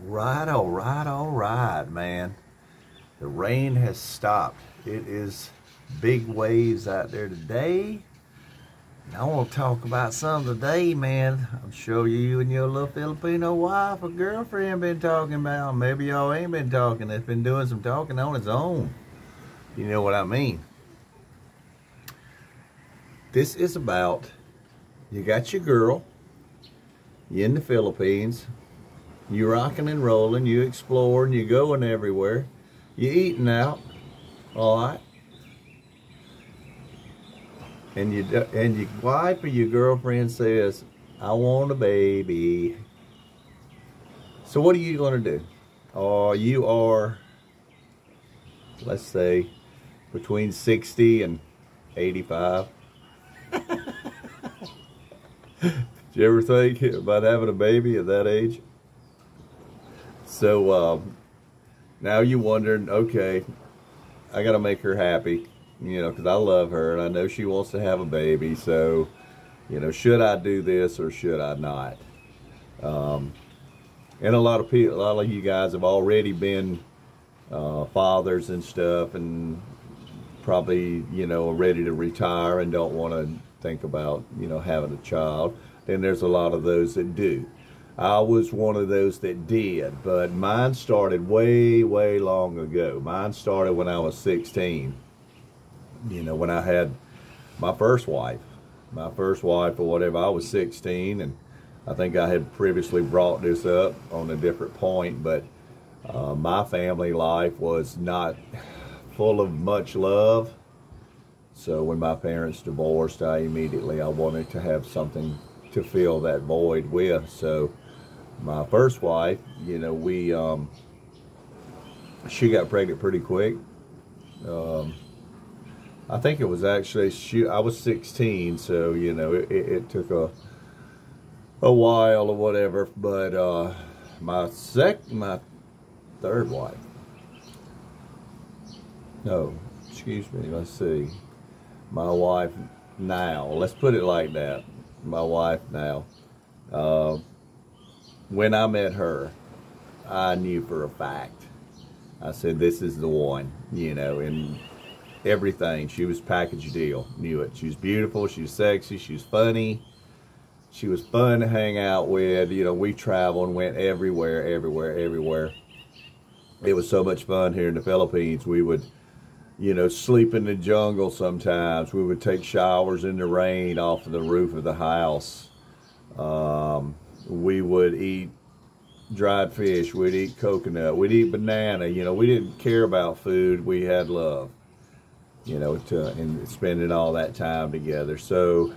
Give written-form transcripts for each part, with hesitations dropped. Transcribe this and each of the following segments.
All right, man. The rain has stopped. It is big waves out there today. And I want to talk about something today, man. I'm sure you and your little Filipino wife or girlfriend been talking about. Maybe y'all ain't been talking. It's been doing some talking on its own. You know what I mean? This is about, you got your girl, you in the Philippines, you rocking and rolling, you exploring, you going everywhere, you eating out, all right? And your wife or your girlfriend says, I want a baby. So what are you going to do? Or you are, let's say, between 60 and 85. Did you ever think about having a baby at that age? So now you're wondering, okay, I got to make her happy, you know, because I love her and I know she wants to have a baby. So, you know, should I do this or should I not? And a lot of people, a lot of you guys have already been fathers and stuff, and probably, you know, are ready to retire and don't want to think about, you know, having a child. Then there's a lot of those that do. I was one of those that did, but mine started way long ago. Mine started when I was 16. You know, when I had my first wife or whatever. I was 16, and I think I had previously brought this up on a different point, but my family life was not full of much love. So when my parents divorced, I wanted to have something to fill that void with. So my first wife, you know, she got pregnant pretty quick. I think it was actually, I was 16, so, you know, it took a while or whatever. But my third wife, no, excuse me, let's see, my wife now, let's put it like that, my wife now, when I met her, I knew for a fact, I said, this is the one, you know, and everything, she was package deal, knew it. She was beautiful, she was sexy, she was funny, she was fun to hang out with. You know, we traveled and went everywhere. It was so much fun here in the Philippines. We would, you know, sleep in the jungle sometimes. We would take showers in the rain off of the roof of the house. We would eat dried fish, we'd eat coconut, we'd eat banana. You know, we didn't care about food, we had love, you know, and spending all that time together. So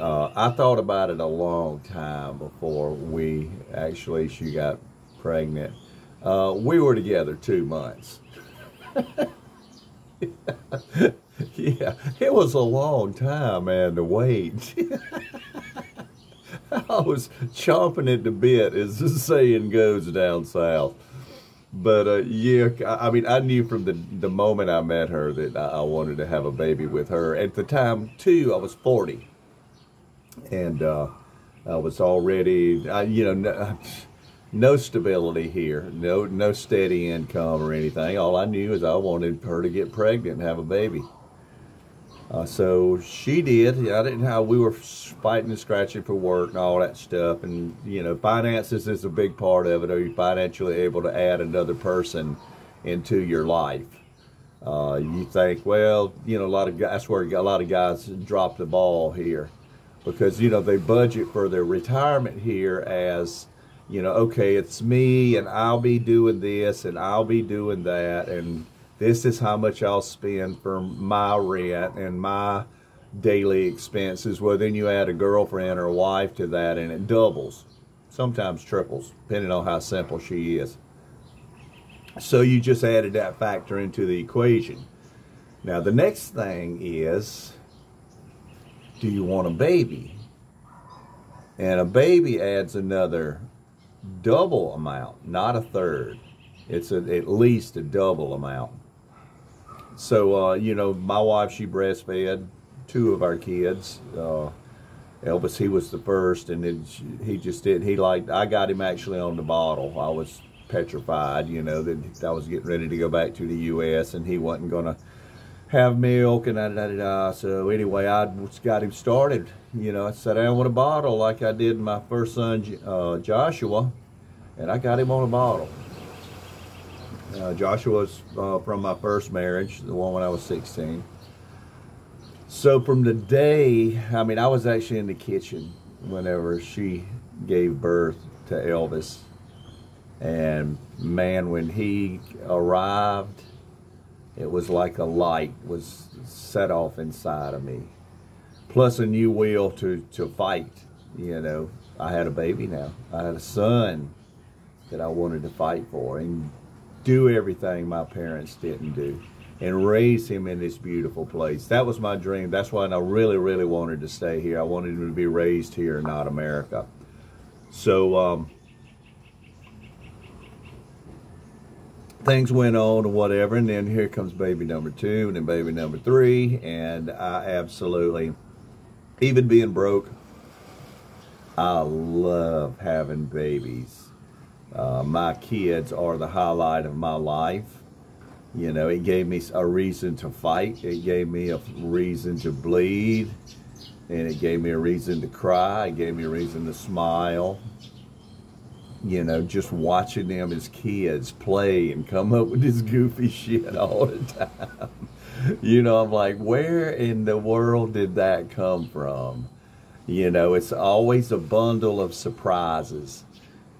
I thought about it a long time before she got pregnant. We were together 2 months. Yeah, it was a long time, man, to wait. I was chomping at the bit, as the saying goes down south. But yeah, I mean, I knew from the moment I met her that I wanted to have a baby with her. At the time, too, I was 40. And I was already, you know, no stability here, no steady income or anything. All I knew is I wanted her to get pregnant and have a baby. So she did. I didn't know how we were fighting and scratching for work and all that stuff. And, you know, finances is a big part of it. Are you financially able to add another person into your life? You think, well, you know, that's where a lot of guys drop the ball here. Because, you know, they budget for their retirement here as, you know, okay, it's me and I'll be doing this and I'll be doing that, and this is how much I'll spend for my rent and my daily expenses. Well, then you add a girlfriend or a wife to that and it doubles, sometimes triples, depending on how simple she is. So you just added that factor into the equation. Now the next thing is, do you want a baby? And a baby adds another double amount, not a third. It's at least a double amount. So, you know, my wife, she breastfed 2 of our kids. Elvis, he was the first, and he just did. I got him actually on the bottle. I was petrified, you know, that I was getting ready to go back to the U.S. and he wasn't going to have milk and da-da-da-da. So anyway, I just got him started. You know, I sat down with a bottle like I did my first son, Joshua, and I got him on a bottle. Joshua's from my first marriage, the one when I was 16. So from the day, I mean, I was actually in the kitchen whenever she gave birth to Elvis. And man, when he arrived, it was like a light was set off inside of me. Plus a new will to fight. You know, I had a baby now. I had a son that I wanted to fight for and do everything my parents didn't do and raise him in this beautiful place. That was my dream. That's why I really, really wanted to stay here. I wanted him to be raised here, not America. So things went on or whatever, and then here comes baby number 2 and then baby number 3, and I absolutely, even being broke, I love having babies. My kids are the highlight of my life. You know, it gave me a reason to fight. It gave me a reason to bleed. And it gave me a reason to cry. It gave me a reason to smile. You know, just watching them as kids play and come up with this goofy shit all the time. You know, I'm like, where in the world did that come from? You know, it's always a bundle of surprises,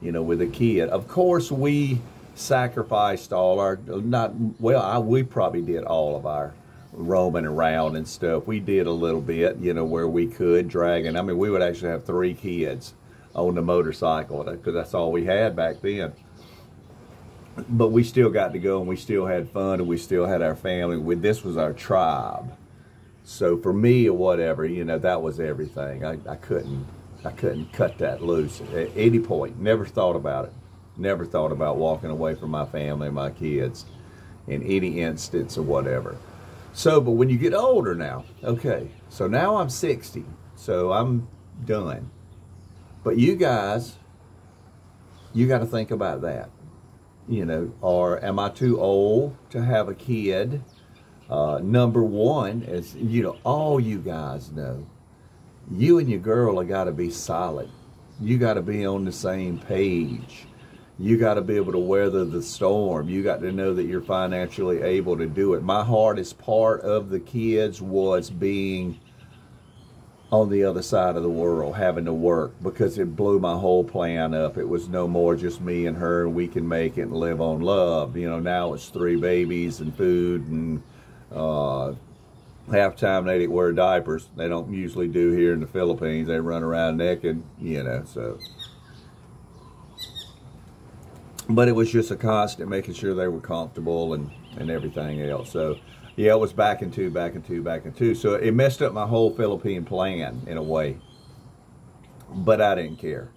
you know, with a kid. Of course, we sacrificed all our, we probably did all of our roaming around and stuff. We did a little bit, you know, where we could, dragging. I mean, we would actually have 3 kids on the motorcycle because that's all we had back then. But we still got to go and we still had fun and we still had our family. This was our tribe. So for me or whatever, you know, that was everything. I couldn't cut that loose at any point. Never thought about it. Never thought about walking away from my family and my kids in any instance or whatever. So, but when you get older now, okay, so now I'm 60, so I'm done. But you guys, you got to think about that. You know, or am I too old to have a kid? Number one is, you know, all you guys know, you and your girl have got to be solid. You got to be on the same page. You got to be able to weather the storm. You got to know that you're financially able to do it. My hardest part of the kids was being on the other side of the world, having to work, because it blew my whole plan up. It was no more just me and her, and we can make it and live on love. You know, now it's 3 babies and food, and half the time they didn't wear diapers. They don't usually do here in the Philippines. They run around naked, you know, so. But it was just a constant making sure they were comfortable and everything else. So, yeah, it was back and two, back and two, back and two. So it messed up my whole Philippine plan in a way. But I didn't care.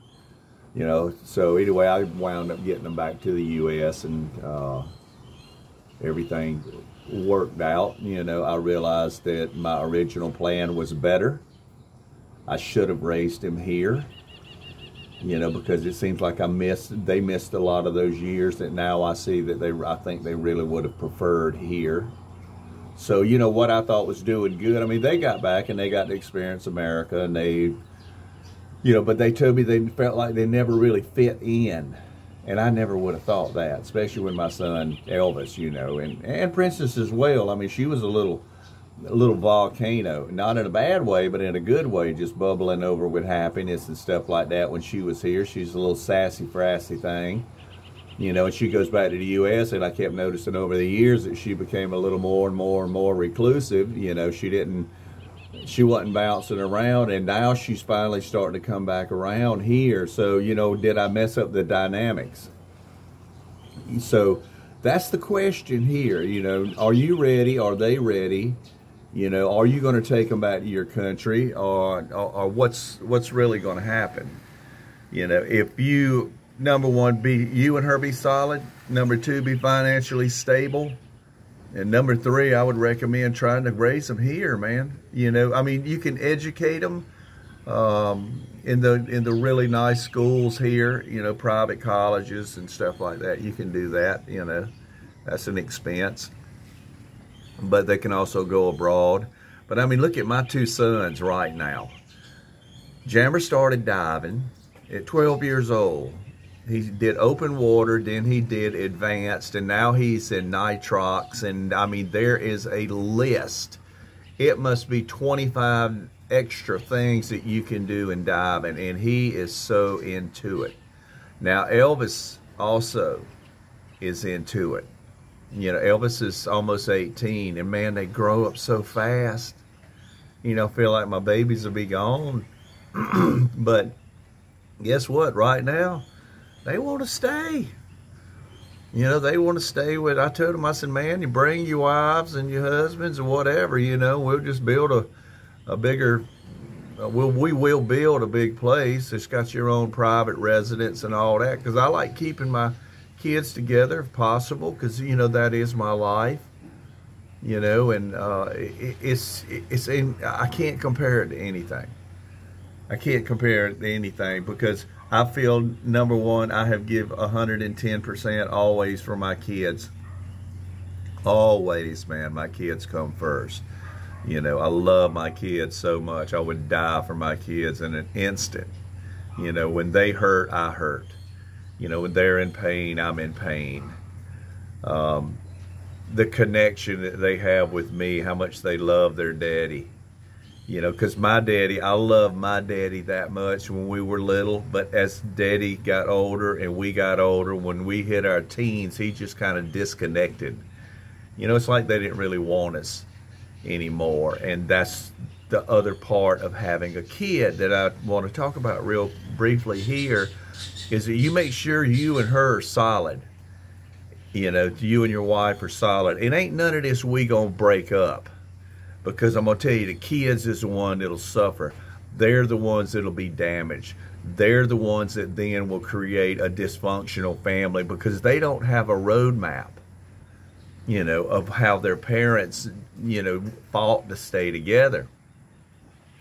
You know, so anyway, I wound up getting them back to the U.S. and everything worked out. You know, I realized that my original plan was better. I should have raised him here. You know, because it seems like they missed a lot of those years that now I see that I think they really would have preferred here. So, you know, what I thought was doing good, I mean, they got back and they got to experience America, and they, you know, but they told me they felt like they never really fit in. And I never would have thought that, especially with my son Elvis, you know, and Princess as well. I mean, she was a little volcano, not in a bad way, but in a good way, just bubbling over with happiness and stuff like that when she was here. She's a little sassy, frassy thing, you know, and she goes back to the U.S., and I kept noticing over the years that she became a little more and more and more reclusive. You know, she wasn't bouncing around, and now she's finally starting to come back around here. So, you know, did I mess up the dynamics? So that's the question here. You know, are you ready? Are they ready? You know, are you going to take them back to your country, or what's really going to happen? You know, if you, number one, you and her be solid. Number 2, be financially stable. And number 3, I would recommend trying to raise them here, man. You know, I mean, you can educate them In the really nice schools here, you know, private colleges and stuff like that, you can do that, you know. That's an expense. But they can also go abroad. But I mean, look at my two sons right now. Jammer started diving at 12 years old. He did open water, then he did advanced, and now he's in nitrox. And I mean, there is a list. It must be 25 extra things that you can do in diving, and he is so into it. Now, Elvis also is into it. You know, Elvis is almost 18, and man, they grow up so fast. You know, I feel like my babies will be gone. But guess what? Right now, they want to stay. You know, they want to stay with, I told them, I said, man, you bring your wives and your husbands or whatever, you know, we'll just build a bigger, we will build a big place. It's got your own private residence and all that, because I like keeping my kids together if possible, because, you know, that is my life, you know, and I can't compare it to anything. I can't compare it to anything, because I feel, number one, I have give 110% always for my kids. Always, man, my kids come first. You know, I love my kids so much. I would die for my kids in an instant. You know, when they hurt, I hurt. You know, when they're in pain, I'm in pain. The connection that they have with me, how much they love their daddy. You know, because my daddy, I love my daddy that much when we were little, but as daddy got older and we got older, when we hit our teens, he just kind of disconnected. You know, it's like they didn't really want us anymore. And that's the other part of having a kid that I want to talk about real briefly here, is that you make sure you and her are solid. You know, you and your wife are solid. It ain't none of this we gonna break up. Because I'm going to tell you, the kids is the one that'll suffer. They're the ones that'll be damaged. They're the ones that then will create a dysfunctional family, because they don't have a roadmap, you know, of how their parents, you know, fought to stay together.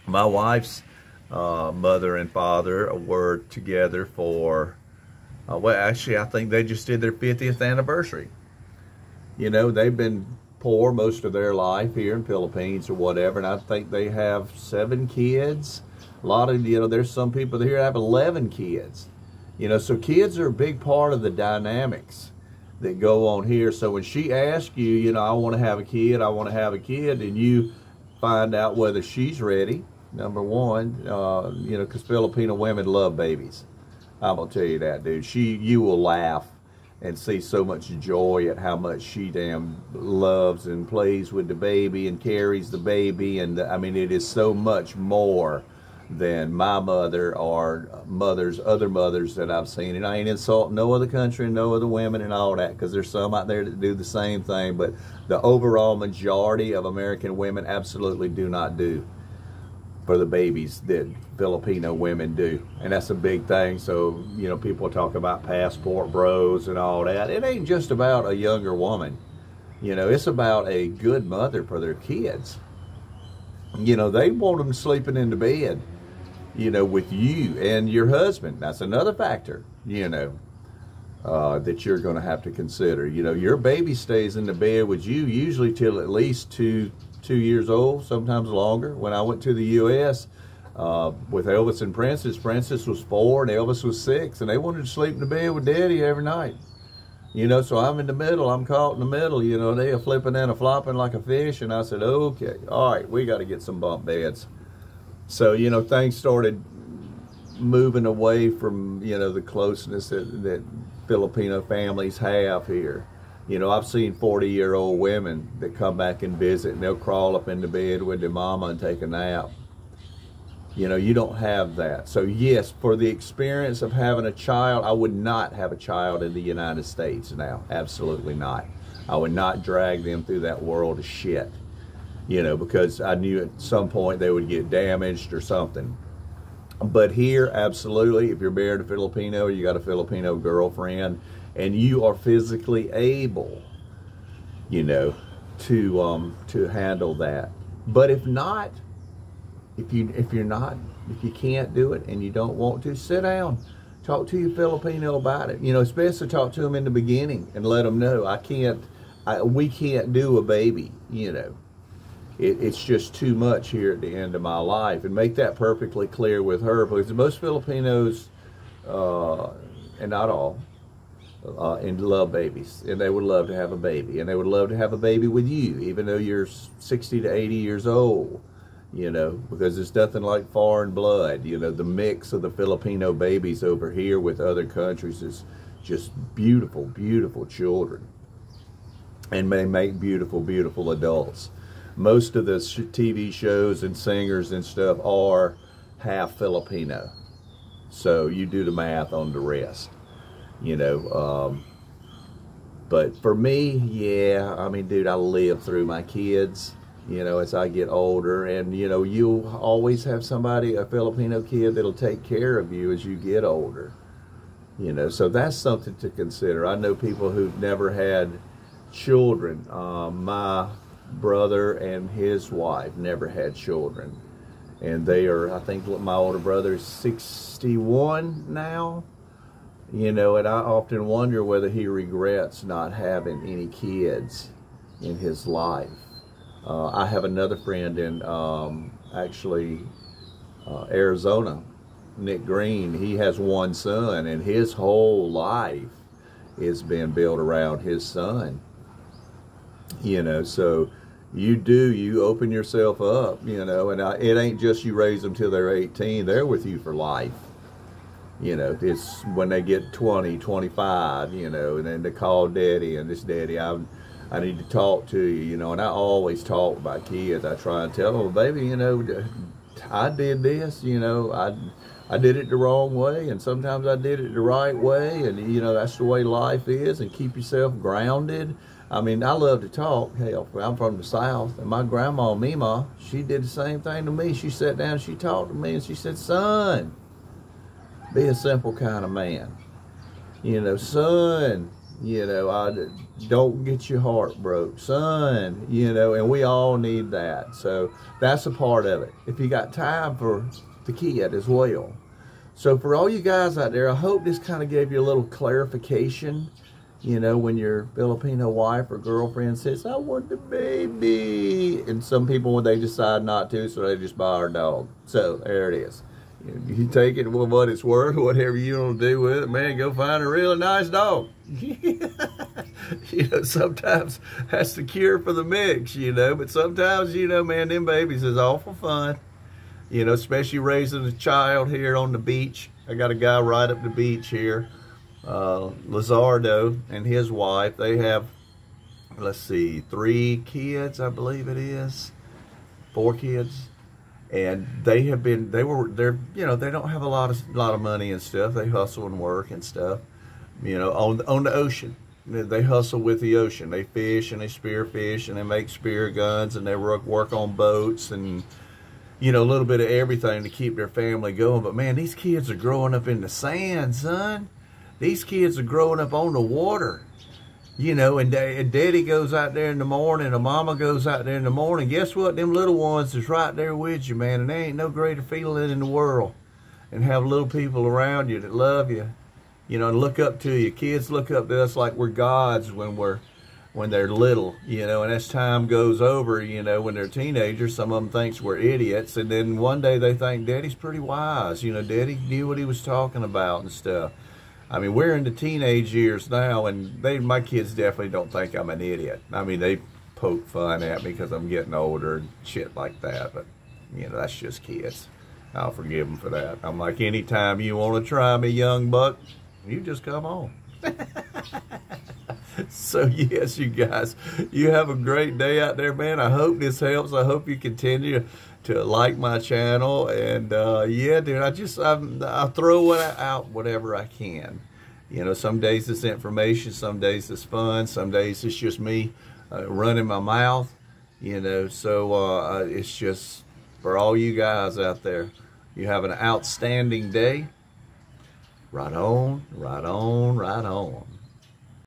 My wife's mother and father were together for, well, actually, I think they just did their 50th anniversary. You know, they've been poor most of their life here in Philippines or whatever, and I think they have 7 kids. A lot of, you know, there's some people here that have 11 kids. You know, so kids are a big part of the dynamics that go on here. So when she asks you, you know, I want to have a kid, I want to have a kid, and you find out whether she's ready, number one, you know, because Filipino women love babies. I'm going to tell you that, dude. You will laugh and see so much joy at how much she damn loves and plays with the baby and carries the baby. And I mean, it is so much more than my mother or other mothers that I've seen. And I ain't insulting no other country and no other women and all that, because there's some out there that do the same thing. But the overall majority of American women absolutely do not do for the babies that Filipino women do. And that's a big thing. So, you know, people talk about passport bros and all that. It ain't just about a younger woman. You know, it's about a good mother for their kids. You know, they want them sleeping in the bed, you know, with you and your husband. That's another factor, you know, that you're going to have to consider. You know, your baby stays in the bed with you usually till at least two years old, sometimes longer. When I went to the U.S., with Elvis and Princess was 4 and Elvis was 6, and they wanted to sleep in the bed with Daddy every night. You know, so I'm in the middle, I'm caught in the middle, you know, they are flipping and a flopping like a fish, and I said, okay, all right, we got to get some bunk beds. So, you know, things started moving away from, you know, the closeness that Filipino families have here. You know, I've seen 40-year-old women that come back and visit, and they'll crawl up in the bed with their mama and take a nap. You know, you don't have that. So yes, for the experience of having a child, I would not have a child in the United States now. Absolutely not. I would not drag them through that world of shit. You know, because I knew at some point they would get damaged or something. But here, absolutely, if you're married to a Filipino, you got a Filipino girlfriend, and you are physically able, you know, to handle that. But if not, if you can't do it and you don't want to, sit down, talk to your Filipino about it. You know, it's best to talk to them in the beginning and let them know we can't do a baby. You know, it's just too much here at the end of my life, and make that perfectly clear with her, because most Filipinos, and not all, and love babies, and they would love to have a baby, and they would love to have a baby with you, even though you're 60 to 80 years old. You know, because it's nothing like foreign blood. You know, the mix of the Filipino babies over here with other countries is just beautiful, beautiful children. And they make beautiful, beautiful adults. Most of the TV shows and singers and stuff are half Filipino. So you do the math on the rest. You know, but for me, yeah, I mean, dude, I live through my kids. You know, as I get older, and you know, you'll always have somebody, a Filipino kid, that'll take care of you as you get older. You know, so that's something to consider. I know people who've never had children. My brother and his wife never had children, and they are, I think my older brother is 61 now. You know, and I often wonder whether he regrets not having any kids in his life. I have another friend in Arizona, Nick Green. He has one son, and his whole life has been built around his son. You know, so you open yourself up, you know, and it ain't just you raise them till they're 18. They're with you for life. You know, it's when they get 20, 25, you know, and then they call daddy, and this daddy, I need to talk to you, you know, and I always talk about kids. I try and tell them, baby, you know, I did this, you know, I did it the wrong way, and sometimes I did it the right way, and, you know, that's the way life is, and keep yourself grounded. I mean, I love to talk. Hell, I'm from the South, and my grandma, Mima, she did the same thing to me. She sat down, she talked to me, and she said, son, be a simple kind of man. You know, son, you know, don't get your heart broke, son, you know, and we all need that. So that's a part of it. If you got time for the kid as well. So for all you guys out there, I hope this kind of gave you a little clarification. You know, when your Filipino wife or girlfriend says, I want the baby. And some people, when they decide not to, so they just buy our dog. So there it is. You take it for what it's worth, whatever you want to do with it, man, go find a really nice dog. You know, sometimes that's the cure for the mix, you know, but sometimes, you know, man, them babies is awful fun. You know, especially raising a child here on the beach. I got a guy right up the beach here, Lizardo and his wife. They have, let's see, 3 kids, I believe it is, 4 kids. And they're, you know, they don't have a lot of money and stuff. They hustle and work and stuff, you know, on the ocean. They hustle with the ocean. They fish and they spear fish and they make spear guns and they work on boats and, you know, a little bit of everything to keep their family going. But man, these kids are growing up in the sand, son. These kids are growing up on the water. You know, and daddy goes out there in the morning, and mama goes out there in the morning. Guess what? Them little ones is right there with you, man. And there ain't no greater feeling in the world. And have little people around you that love you, you know, and look up to you. Kids look up to us like we're gods when they're little, you know. And as time goes over, you know, when they're teenagers, some of them thinks we're idiots. And then one day they think daddy's pretty wise. You know, daddy knew what he was talking about and stuff. I mean, we're in the teenage years now, and my kids definitely don't think I'm an idiot. I mean, they poke fun at me because I'm getting older and shit like that, but, you know, that's just kids. I'll forgive them for that. I'm like, anytime you want to try me, young buck, you just come on. So, yes, you guys, you have a great day out there, man. I hope this helps. I hope you continue to like my channel, and yeah, dude, I throw it out whatever I can. You know, some days it's information, some days it's fun, some days it's just me running my mouth. You know, so it's just for all you guys out there. You have an outstanding day. Right on, right on, right on.